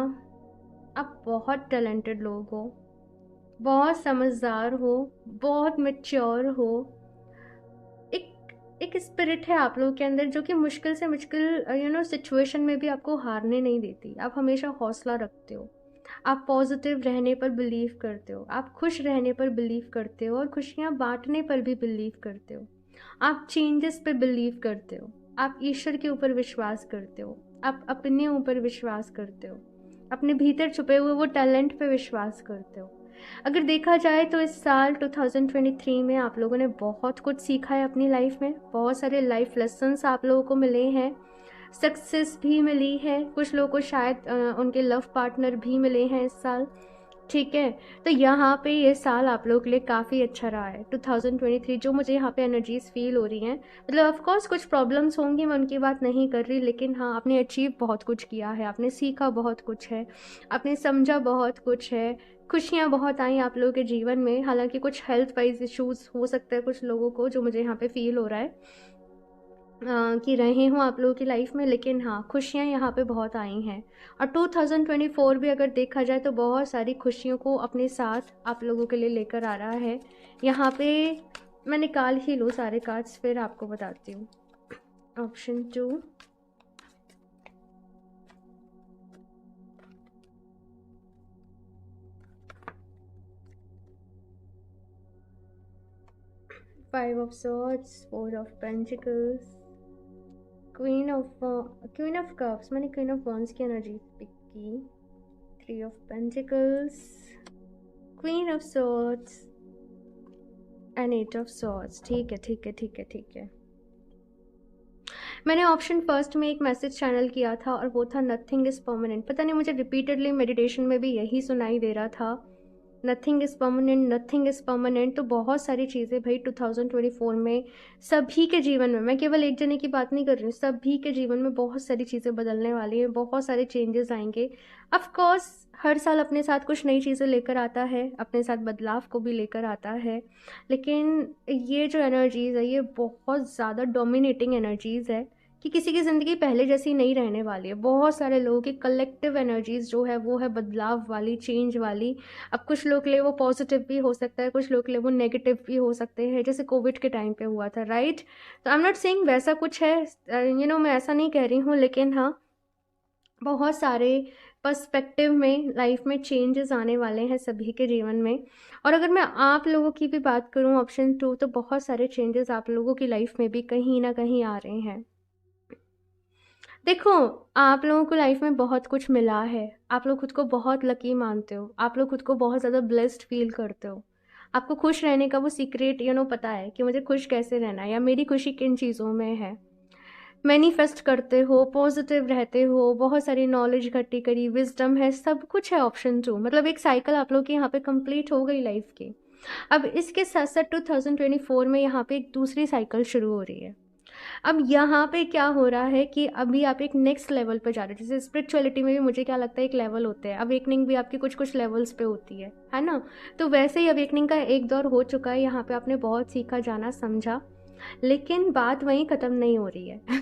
आप बहुत टैलेंटेड लोग हो, बहुत समझदार हो, बहुत मैच्योर हो। एक स्पिरिट है आप लोगों के अंदर जो कि मुश्किल से मुश्किल सिचुएशन में भी आपको हारने नहीं देती। आप हमेशा हौसला रखते हो, आप पॉजिटिव रहने पर बिलीव करते हो, आप खुश रहने पर बिलीव करते हो और खुशियाँ बांटने पर भी बिलीव करते हो। आप चेंजेस पे बिलीव करते हो, आप ईश्वर के ऊपर विश्वास करते हो, आप अपने ऊपर विश्वास करते हो, अपने भीतर छुपे हुए वो टैलेंट पे विश्वास करते हो। अगर देखा जाए तो इस साल 2023 में आप लोगों ने बहुत कुछ सीखा है अपनी लाइफ में, बहुत सारे लाइफ लेसन्स आप लोगों को मिले हैं, सक्सेस भी मिली है, कुछ लोगों को शायद उनके लव पार्टनर भी मिले हैं इस साल। ठीक है, तो यहाँ पे ये साल आप लोगों के लिए काफ़ी अच्छा रहा है 2023। जो मुझे यहाँ पे एनर्जीज फील हो रही हैं, मतलब ऑफ कोर्स कुछ प्रॉब्लम्स होंगी, मैं उनकी बात नहीं कर रही, लेकिन हाँ आपने अचीव बहुत कुछ किया है, आपने सीखा बहुत कुछ है, आपने समझा बहुत कुछ है, खुशियाँ बहुत आई आप लोगों के जीवन में। हालांकि कुछ हेल्थ वाइज इश्यूज हो सकता है कुछ लोगों को, जो मुझे यहाँ पे फील हो रहा है कि रहे हों आप लोगों की लाइफ में, लेकिन हाँ खुशियाँ यहाँ पे बहुत आई हैं। और 2024 भी अगर देखा जाए तो बहुत सारी खुशियों को अपने साथ आप लोगों के लिए लेकर आ रहा है। यहाँ पे मैं निकाल ही लूँ सारे कार्ड्स, फिर आपको बताती हूँ। Option 2, five of swords, four of pentacles, queen of cups, मैंने क्वीन ऑफ वॉन्ड्स की एनर्जी पिक की, three of pentacles, queen of swords and eight of swords. ठीक है ठीक है ठीक है ठीक है। मैंने ऑप्शन फर्स्ट में एक मैसेज चैनल किया था और वो था नथिंग इज़ परमानेंट। पता नहीं मुझे रिपीटेडली मेडिटेशन में भी यही सुनाई दे रहा था, nothing is permanent, nothing is permanent. तो बहुत सारी चीज़ें भाई 2024 में सभी के जीवन में, मैं केवल एक जने की बात नहीं कर रही हूँ, सभी के जीवन में बहुत सारी चीज़ें बदलने वाली हैं, बहुत सारे चेंजेस आएंगे। ऑफ कोर्स हर साल अपने साथ कुछ नई चीज़ें लेकर आता है, अपने साथ बदलाव को भी लेकर आता है, लेकिन ये जो एनर्जीज़ है ये बहुत ज़्यादा डोमिनेटिंग एनर्जीज़ है कि किसी की ज़िंदगी पहले जैसी नहीं रहने वाली है। बहुत सारे लोगों की कलेक्टिव एनर्जीज़ जो है वो है बदलाव वाली, चेंज वाली। अब कुछ लोग के लिए वो पॉजिटिव भी हो सकता है, कुछ लोग के लिए वो नेगेटिव भी हो सकते हैं, जैसे कोविड के टाइम पे हुआ था, राइट। तो आई एम नॉट सेइंग वैसा कुछ है, मैं ऐसा नहीं कह रही हूँ, लेकिन हाँ बहुत सारे पर्सपेक्टिव में लाइफ में चेंजेस आने वाले हैं सभी के जीवन में। और अगर मैं आप लोगों की भी बात करूं ऑप्शन 2, तो बहुत सारे चेंजेस आप लोगों की लाइफ में भी कहीं ना कहीं आ रहे हैं। देखो, आप लोगों को लाइफ में बहुत कुछ मिला है, आप लोग खुद को बहुत लकी मानते हो, आप लोग खुद को बहुत ज़्यादा ब्लेस्ड फील करते हो, आपको खुश रहने का वो सीक्रेट पता है कि मुझे खुश कैसे रहना है या मेरी खुशी किन चीज़ों में है। मैनिफेस्ट करते हो, पॉजिटिव रहते हो, बहुत सारी नॉलेज इकट्ठी करी, विजडम है, सब कुछ है ऑप्शन 2। मतलब एक साइकिल आप लोग की यहाँ पे कंप्लीट हो गई लाइफ की। अब इसके साथ साथ 2024 में यहाँ पे एक दूसरी साइकिल शुरू हो रही है। अब यहाँ पे क्या हो रहा है कि अभी आप एक नेक्स्ट लेवल पे जा रहे हो। जैसे स्पिरिचुअलिटी में भी मुझे क्या लगता है एक लेवल होते हैं, अवेकनिंग भी आपकी कुछ कुछ लेवल्स पे होती है ना। तो वैसे ही अवेकनिंग का एक दौर हो चुका है, यहाँ पे आपने बहुत सीखा, जाना, समझा, लेकिन बात वहीं ख़त्म नहीं हो रही है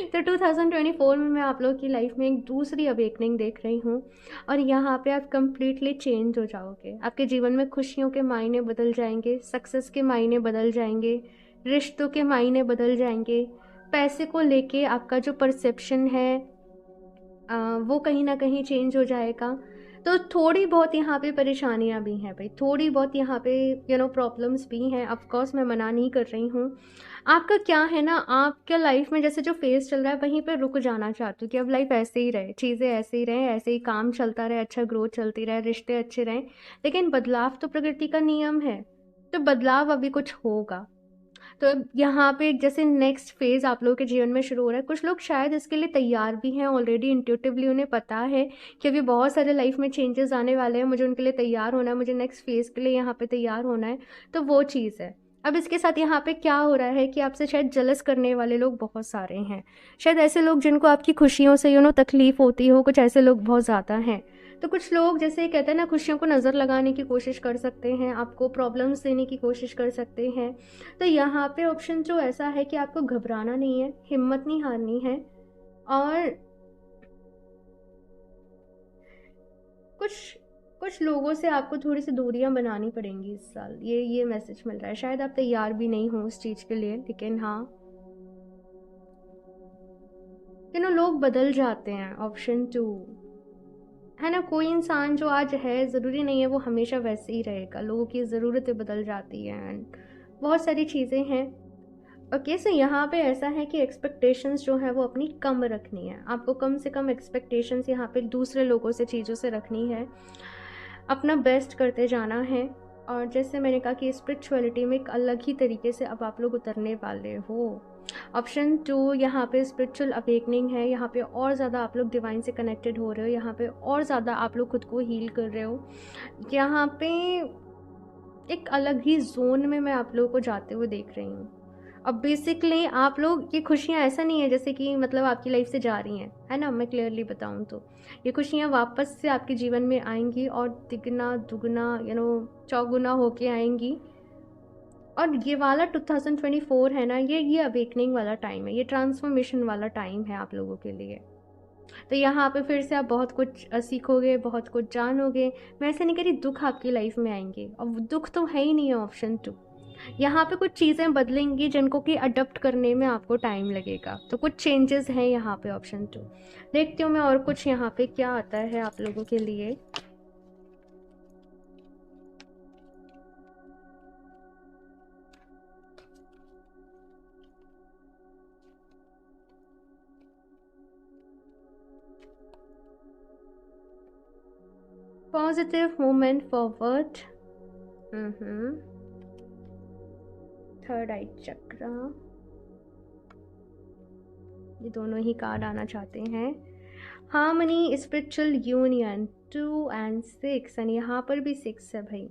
तो 2024 में मैं आप लोग की लाइफ में एक दूसरी अवेकनिंग देख रही हूँ और यहाँ पे आप कम्प्लीटली चेंज हो जाओगे। आपके जीवन में खुशियों के मायने बदल जाएंगे, सक्सेस के मायने बदल जाएंगे, रिश्तों के मायने बदल जाएंगे, पैसे को लेके आपका जो परसेप्शन है वो कहीं ना कहीं चेंज हो जाएगा। तो थोड़ी बहुत यहाँ पे परेशानियाँ भी हैं भाई, थोड़ी बहुत यहाँ पे प्रॉब्लम्स भी हैं। ऑफ कोर्स मैं मना नहीं कर रही हूँ। आपका क्या है ना, आपके लाइफ में जैसे जो फेज़ चल रहा है वहीं पे रुक जाना चाहती हूँ कि अब लाइफ ऐसे ही रहे, चीज़ें ऐसे ही रहें, ऐसे ही काम चलता रहे, अच्छा ग्रोथ चलती रहे, रिश्ते अच्छे रहें। लेकिन बदलाव तो प्रकृति का नियम है, तो बदलाव अभी कुछ होगा। तो अब यहाँ पे जैसे नेक्स्ट फेज़ आप लोगों के जीवन में शुरू हो रहा है, कुछ लोग शायद इसके लिए तैयार भी हैं ऑलरेडी, इंट्यूटिवली उन्हें पता है कि अभी बहुत सारे लाइफ में चेंजेस आने वाले हैं, मुझे उनके लिए तैयार होना है, मुझे नेक्स्ट फेज़ के लिए यहाँ पे तैयार होना है। तो वो चीज़ है। अब इसके साथ यहाँ पे क्या हो रहा है कि आपसे शायद जलस करने वाले लोग बहुत सारे हैं, शायद ऐसे लोग जिनको आपकी खुशियों से तकलीफ़ होती हो, कुछ ऐसे लोग बहुत ज़्यादा हैं। तो कुछ लोग जैसे कहते हैं ना, खुशियों को नज़र लगाने की कोशिश कर सकते हैं, आपको प्रॉब्लम्स देने की कोशिश कर सकते हैं। तो यहाँ पे ऑप्शन जो ऐसा है कि आपको घबराना नहीं है, हिम्मत नहीं हारनी है, और कुछ कुछ लोगों से आपको थोड़ी सी दूरियां बनानी पड़ेंगी इस साल। ये मैसेज मिल रहा है। शायद आप तैयार भी नहीं हो उस चीज़ के लिए, लेकिन हाँ, लोग बदल जाते हैं। ऑप्शन 2 है ना, कोई इंसान जो आज है ज़रूरी नहीं है वो हमेशा वैसे ही रहेगा, लोगों की ज़रूरतें बदल जाती हैं एंड बहुत सारी चीज़ें हैं। ओके, सो यहाँ पे ऐसा है कि एक्सपेक्टेशंस जो है वो अपनी कम रखनी है, आपको कम से कम एक्सपेक्टेशंस यहाँ पे दूसरे लोगों से, चीज़ों से रखनी है, अपना बेस्ट करते जाना है। और जैसे मैंने कहा कि स्पिरिचुअलिटी में एक अलग ही तरीके से अब आप लोग उतरने वाले हो। ऑप्शन 2 यहाँ पे स्पिरिचुअल अवेकनिंग है, यहाँ पे और ज़्यादा आप लोग डिवाइन से कनेक्टेड हो रहे हो, यहाँ पे और ज़्यादा आप लोग खुद को हील कर रहे हो, यहाँ पे एक अलग ही जोन में मैं आप लोगों को जाते हुए देख रही हूँ। अब बेसिकली आप लोग, ये खुशियाँ ऐसा नहीं है जैसे कि मतलब आपकी लाइफ से जा रही हैं, है ना, मैं क्लियरली बताऊँ तो ये खुशियाँ वापस से आपके जीवन में आएंगी और तिगुना दुगुना चौगुना होके आएंगी। और ये वाला 2024 है ना, ये अवेकनिंग वाला टाइम है, ये ट्रांसफॉर्मेशन वाला टाइम है आप लोगों के लिए। तो यहाँ पे फिर से आप बहुत कुछ सीखोगे, बहुत कुछ जानोगे। मैं ऐसे नहीं कह रही दुख आपकी लाइफ में आएंगे, और दुख तो है ही नहीं है ऑप्शन 2। यहाँ पे कुछ चीज़ें बदलेंगी जिनको कि अडप्ट करने में आपको टाइम लगेगा, तो कुछ चेंजेस हैं यहाँ पे ऑप्शन 2। देखती हूँ मैं और कुछ यहाँ पे क्या आता है आप लोगों के लिए। पॉजिटिव मूवमेंट फॉरवर्ड, थर्ड आई चक्र, ये दोनों ही कार्ड आना चाहते हैं। Harmony, spiritual union, 2 and 6, and यहाँ पर भी 6 है भाई।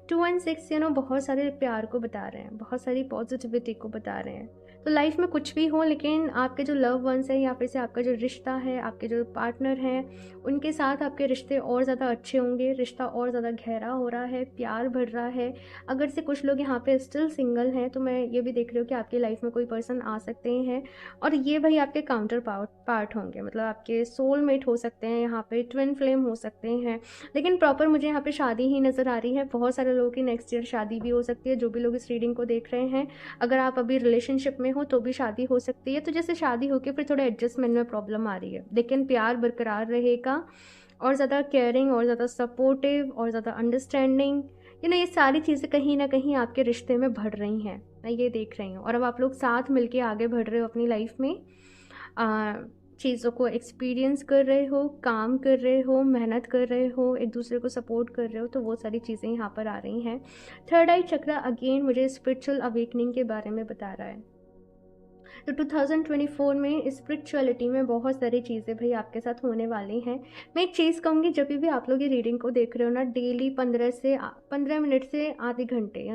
2 and 6 बहुत सारे प्यार को बता रहे हैं, बहुत सारी पॉजिटिविटी को बता रहे हैं। तो लाइफ में कुछ भी हो, लेकिन आपके जो लव वंस हैं या फिर से आपका जो रिश्ता है, आपके जो पार्टनर हैं, उनके साथ आपके रिश्ते और ज़्यादा अच्छे होंगे, रिश्ता और ज़्यादा गहरा हो रहा है, प्यार बढ़ रहा है। अगर से कुछ लोग यहाँ पे स्टिल सिंगल हैं, तो मैं ये भी देख रही हूँ कि आपकी लाइफ में कोई पर्सन आ सकते हैं, और ये भाई आपके काउंटर पार्ट होंगे, मतलब आपके सोलमेट हो सकते हैं, यहाँ पे ट्विन फ्लेम हो सकते हैं। लेकिन प्रॉपर मुझे यहाँ पे शादी ही नज़र आ रही है। बहुत सारे लोगों की नेक्स्ट ईयर शादी भी हो सकती है, जो भी लोग इस रीडिंग को देख रहे हैं। अगर आप अभी रिलेशनशिप में हो तो भी शादी हो सकती है। तो जैसे शादी होकर फिर थोड़ा एडजस्टमेंट में प्रॉब्लम आ रही है, लेकिन प्यार बरकरार रहेगा, और ज़्यादा केयरिंग, और ज़्यादा सपोर्टिव, और ज़्यादा अंडरस्टैंडिंग, ये सारी चीज़ें कहीं ना कहीं आपके रिश्ते में बढ़ रही हैं, मैं ये देख रही हूँ। और अब आप लोग साथ मिलके आगे बढ़ रहे हो अपनी लाइफ में, चीज़ों को एक्सपीरियंस कर रहे हो, काम कर रहे हो, मेहनत कर रहे हो, एक दूसरे को सपोर्ट कर रहे हो, तो वो सारी चीज़ें यहाँ पर आ रही हैं। थर्ड आई चक्र अगेन मुझे स्पिरिचुअल अवेकनिंग के बारे में बता रहा है। तो 2024 में स्पिरिचुअलिटी में बहुत सारी चीज़ें भाई आपके साथ होने वाली हैं। मैं एक चीज़ कहूँगी, जब भी आप लोग ये रीडिंग को देख रहे हो ना, डेली 15 मिनट से आधे घंटे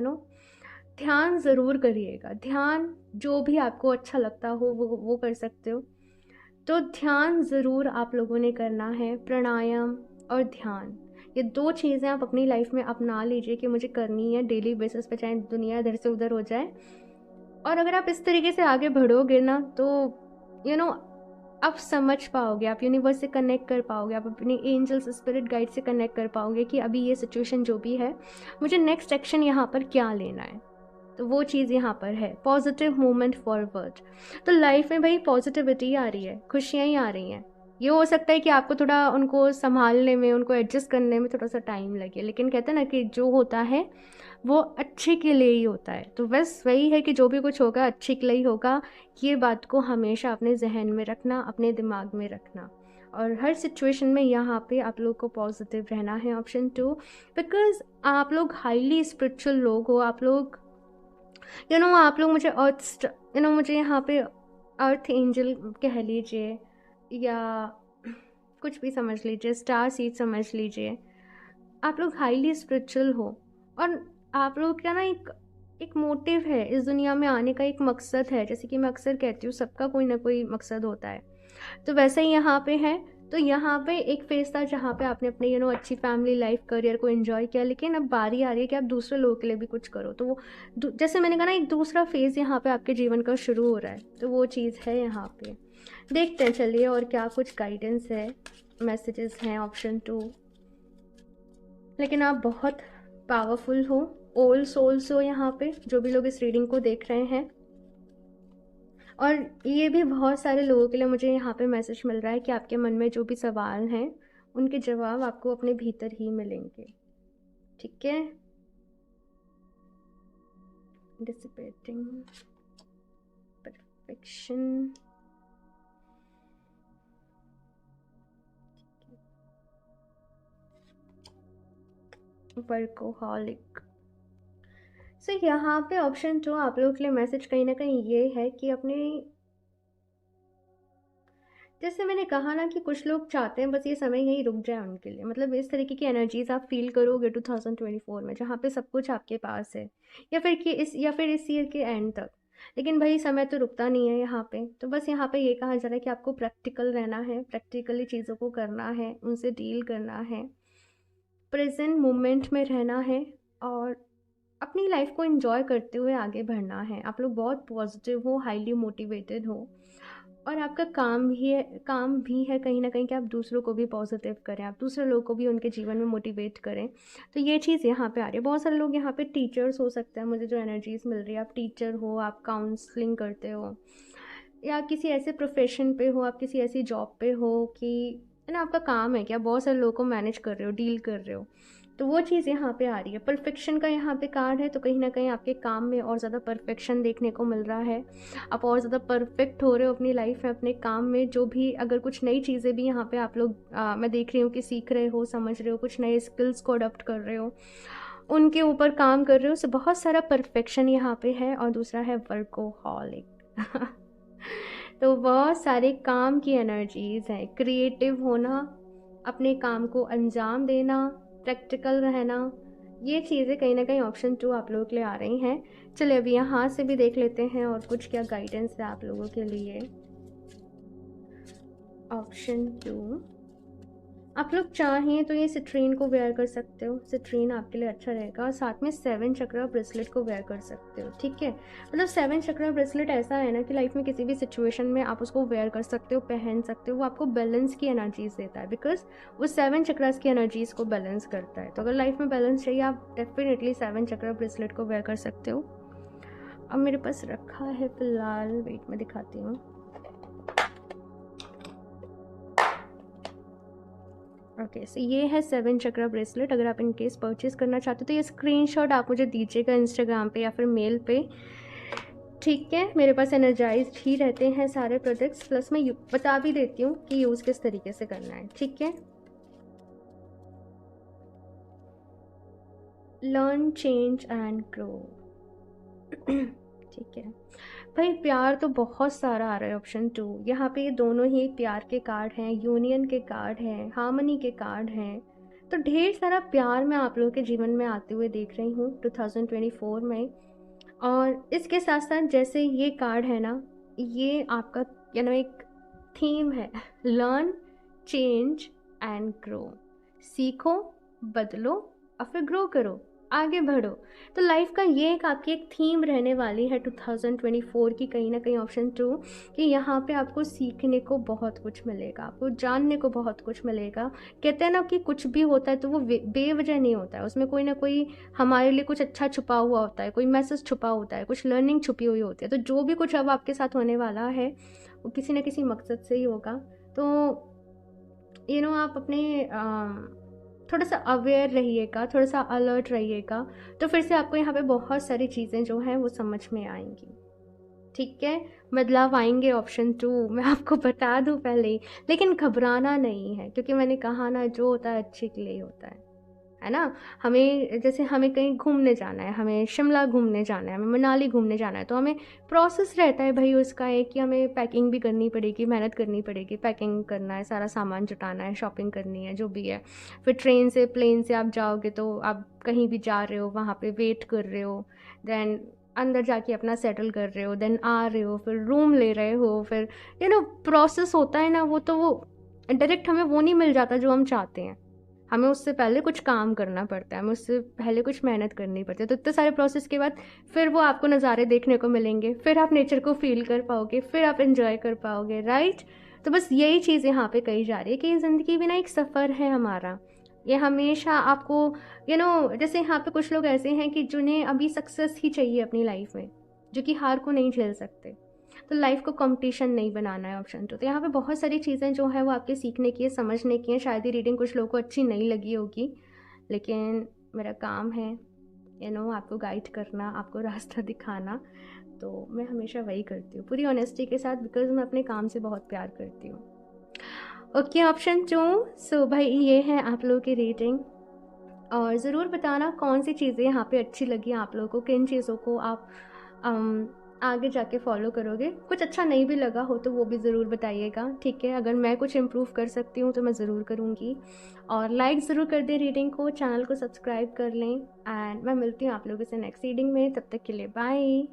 ध्यान ज़रूर करिएगा। ध्यान जो भी आपको अच्छा लगता हो वो कर सकते हो। तो ध्यान ज़रूर आप लोगों ने करना है, प्राणायाम और ध्यान, ये 2 चीज़ें आप अपनी लाइफ में अपना लीजिए कि मुझे करनी है डेली बेसिस पे, चाहे दुनिया इधर से उधर हो जाए। और अगर आप इस तरीके से आगे बढ़ोगे ना, तो आप समझ पाओगे, आप यूनिवर्स से कनेक्ट कर पाओगे, आप अपनी एंजल्स, स्पिरिट गाइड से कनेक्ट कर पाओगे कि अभी ये सिचुएशन जो भी है, मुझे नेक्स्ट एक्शन यहाँ पर क्या लेना है। तो वो चीज़ यहाँ पर है, पॉजिटिव मूवमेंट फॉरवर्ड। तो लाइफ में भाई पॉजिटिविटी आ रही है, खुशियाँ ही आ रही हैं, ये हो सकता है कि आपको थोड़ा उनको सँभालने में, उनको एडजस्ट करने में थोड़ा-सा टाइम लगे, लेकिन कहते हैं ना कि जो होता है वो अच्छे के लिए ही होता है। तो बस वही है कि जो भी कुछ होगा अच्छे के लिए ही होगा। ये बात को हमेशा अपने ज़हन में रखना, अपने दिमाग में रखना, और हर सिचुएशन में यहाँ पे आप लोग को पॉजिटिव रहना है। ऑप्शन 2, बिकॉज़ आप लोग हाईली स्पिरिचुअल लोग हो। आप लोग आप लोग मुझे मुझे यहाँ पे अर्थ एंजल कह लीजिए, या कुछ भी समझ लीजिए, स्टार सीड समझ लीजिए। आप लोग हाईली स्पिरिचुअल हो, और आप लोग का ना एक एक मोटिव है इस दुनिया में आने का, एक मकसद है। जैसे कि मैं अक्सर कहती हूँ, सबका कोई ना कोई मकसद होता है। तो वैसे ही यहाँ पे है। तो यहाँ पे एक फेज़ था जहाँ पे आपने अपने अच्छी फैमिली लाइफ, करियर को एंजॉय किया, लेकिन अब बारी आ रही है कि आप दूसरे लोगों के लिए भी कुछ करो। तो वो जैसे मैंने कहा ना, एक दूसरा फेज़ यहाँ पे आपके जीवन का शुरू हो रहा है। तो वो चीज़ है यहाँ पे। देखते हैं चलिए और क्या कुछ गाइडेंस है, मैसेजेस हैं। ऑप्शन 2, लेकिन आप बहुत पावरफुल हो, ओल्ड सोल्स हो यहाँ पे, जो भी लोग इस रीडिंग को देख रहे हैं। और ये भी बहुत सारे लोगों के लिए मुझे यहाँ पे मैसेज मिल रहा है कि आपके मन में जो भी सवाल हैं उनके जवाब आपको अपने भीतर ही मिलेंगे। ठीक है। Dissipating perfection, workaholic. सो यहाँ पे ऑप्शन 2 आप लोगों के लिए मैसेज कहीं ना कहीं ये है कि अपने, जैसे मैंने कहा ना कि कुछ लोग चाहते हैं बस ये समय यहीं रुक जाए उनके लिए। मतलब इस तरीके की एनर्जीज आप फील करोगे 2024 में, जहाँ पे सब कुछ आपके पास है, या फिर इस ईयर के एंड तक। लेकिन भाई समय तो रुकता नहीं है यहाँ पे। तो बस यहाँ पे ये कहा जा रहा है कि आपको प्रैक्टिकल रहना है, प्रैक्टिकली चीज़ों को करना है, उनसे डील करना है, प्रेजेंट मोमेंट में रहना है, और अपनी लाइफ को एंजॉय करते हुए आगे बढ़ना है। आप लोग बहुत पॉजिटिव हो, हाईली मोटिवेटेड हो, और आपका काम भी है कहीं ना कहीं कि आप दूसरों को भी पॉजिटिव करें, आप दूसरे लोगों को भी उनके जीवन में मोटिवेट करें। तो ये चीज़ यहाँ पे आ रही है। बहुत सारे लोग यहाँ पे टीचर्स हो सकते हैं, मुझे जो एनर्जीज मिल रही है। आप टीचर हो, आप काउंसलिंग करते हो, या किसी ऐसे प्रोफेशन पे हो, आप किसी ऐसी जॉब पे हो कि है ना, आपका काम है कि आप बहुत सारे लोगों को मैनेज कर रहे हो, डील कर रहे हो। तो वो चीज़ यहाँ पे आ रही है। परफेक्शन का यहाँ पे कार्ड है, तो कहीं ना कहीं आपके काम में और ज़्यादा परफेक्शन देखने को मिल रहा है। आप और ज़्यादा परफेक्ट हो रहे हो अपनी लाइफ में, अपने काम में। जो भी अगर कुछ नई चीज़ें भी यहाँ पे आप लोग मैं देख रही हूँ कि सीख रहे हो, समझ रहे हो, कुछ नए स्किल्स को अडॉप्ट कर रहे हो, उनके ऊपर काम कर रहे हो। सो बहुत सारा परफेक्शन यहाँ पे है। और दूसरा है वर्कोहॉलिक। तो बहुत सारे काम की एनर्जीज हैं, क्रिएटिव होना, अपने काम को अंजाम देना, प्रैक्टिकल रहना। ये चीज़ें कहीं ना कहीं ऑप्शन 2 आप लोगों के लिए आ रही हैं। चलिए अभी यहाँ से भी देख लेते हैं और कुछ क्या गाइडेंस है आप लोगों के लिए। ऑप्शन 2, आप लोग चाहें तो ये सिट्रीन को वेयर कर सकते हो। सिट्रीन आपके लिए अच्छा रहेगा। और साथ में 7 चक्रा ब्रेसलेट को वेयर कर सकते हो। ठीक है। मतलब 7 चक्रा ब्रेसलेट ऐसा है ना कि लाइफ में किसी भी सिचुएशन में आप उसको वेयर कर सकते हो, पहन सकते हो। वो आपको बैलेंस की एनर्जीज देता है, बिकॉज वो 7 चक्रास की एनर्जीज को बैलेंस करता है। तो अगर लाइफ में बैलेंस चाहिए, आप डेफिनेटली 7 चक्रा ब्रेसलेट को वेयर कर सकते हो। अब मेरे पास रखा है फिलहाल, वेट में दिखाती हूँ। ओके, सो ये है 7 चक्रा ब्रेसलेट। अगर आप इन केस परचेज़ करना चाहते हो तो ये स्क्रीनशॉट आप मुझे दीजिएगा इंस्टाग्राम पे या फिर मेल पे। ठीक है। मेरे पास एनर्जाइज्ड ही रहते हैं सारे प्रोडक्ट्स, प्लस मैं बता भी देती हूँ कि यूज़ किस तरीके से करना है। ठीक है। Learn, change and grow. ठीक है भाई। प्यार तो बहुत सारा आ रहा है। ऑप्शन 2 यहाँ पे ये दोनों ही प्यार के कार्ड हैं, यूनियन के कार्ड हैं, हार्मनी के कार्ड हैं। तो ढेर सारा प्यार मैं आप लोगों के जीवन में आते हुए देख रही हूँ 2024 में। और इसके साथ साथ जैसे ये कार्ड है ना, ये आपका एक थीम है, लर्न, चेंज एंड ग्रो। सीखो, बदलो, और फिर ग्रो करो, आगे बढ़ो। तो लाइफ का ये एक आपकी एक थीम रहने वाली है 2024 की, कहीं ना कहीं। ऑप्शन 2 कि यहाँ पे आपको सीखने को बहुत कुछ मिलेगा, आपको जानने को बहुत कुछ मिलेगा। कहते हैं ना कि कुछ भी होता है तो वो बेवजह नहीं होता है, उसमें कोई ना कोई हमारे लिए कुछ अच्छा छुपा हुआ होता है, कोई मैसेज छुपा होता है, कुछ लर्निंग छुपी हुई होती है। तो जो भी कुछ अब आपके साथ होने वाला है वो किसी न किसी मकसद से ही होगा। तो आप अपने थोड़ा सा अवेयर रहिएगा, थोड़ा सा अलर्ट रहिएगा, तो फिर से आपको यहाँ पे बहुत सारी चीज़ें जो हैं वो समझ में आएंगी। ठीक है, बदलाव आएंगे, ऑप्शन 2 मैं आपको बता दूं पहले ही। लेकिन घबराना नहीं है, क्योंकि मैंने कहा ना, जो होता है अच्छे के लिए होता है ना। हमें जैसे हमें कहीं घूमने जाना है, हमें शिमला घूमने जाना है, हमें मनाली घूमने जाना है, तो हमें प्रोसेस रहता है भाई उसका एक, कि हमें पैकिंग भी करनी पड़ेगी, मेहनत करनी पड़ेगी, पैकिंग करना है, सारा सामान जुटाना है, शॉपिंग करनी है, जो भी है। फिर ट्रेन से प्लेन से आप जाओगे तो आप कहीं भी जा रहे हो, वहाँ पे वेट कर रहे हो, देन अंदर जाके अपना सेटल कर रहे हो, देन आ रहे हो, फिर रूम ले रहे हो, फिर प्रोसेस होता है ना, वो तो वो डायरेक्ट हमें वो नहीं मिल जाता जो हम चाहते हैं। हमें उससे पहले कुछ काम करना पड़ता है, हमें उससे पहले कुछ मेहनत करनी पड़ती है। तो इतने सारे प्रोसेस के बाद फिर वो आपको नज़ारे देखने को मिलेंगे, फिर आप नेचर को फील कर पाओगे, फिर आप एंजॉय कर पाओगे, राइट। तो बस यही चीज़ यहाँ पे कही जा रही है कि ये ज़िंदगी भी ना एक सफ़र है हमारा। ये हमेशा आपको जैसे यहाँ पे कुछ लोग ऐसे हैं कि जिन्हें अभी सक्सेस ही चाहिए अपनी लाइफ में, जो कि हार को नहीं झेल सकते। तो लाइफ को कंपटीशन नहीं बनाना है, ऑप्शन 2। तो यहाँ पे बहुत सारी चीज़ें जो हैं वो आपके सीखने की है, समझने की है। शायद ये रीडिंग कुछ लोगों को अच्छी नहीं लगी होगी, लेकिन मेरा काम है आपको गाइड करना, आपको रास्ता दिखाना। तो मैं हमेशा वही करती हूँ पूरी ऑनेस्टी के साथ, बिकॉज मैं अपने काम से बहुत प्यार करती हूँ। Okay, option 2। सो भाई ये है आप लोगों की रीडिंग, और ज़रूर बताना कौन सी चीज़ें यहाँ पे अच्छी लगी आप लोगों को, किन चीज़ों को आप आगे जाके फॉलो करोगे। कुछ अच्छा नहीं भी लगा हो तो वो भी ज़रूर बताइएगा, ठीक है। अगर मैं कुछ इम्प्रूव कर सकती हूँ तो मैं ज़रूर करूँगी। और लाइक ज़रूर कर दें रीडिंग को, चैनल को सब्सक्राइब कर लें, एंड मैं मिलती हूँ आप लोगों से नेक्स्ट रीडिंग में। तब तक के लिए बाय।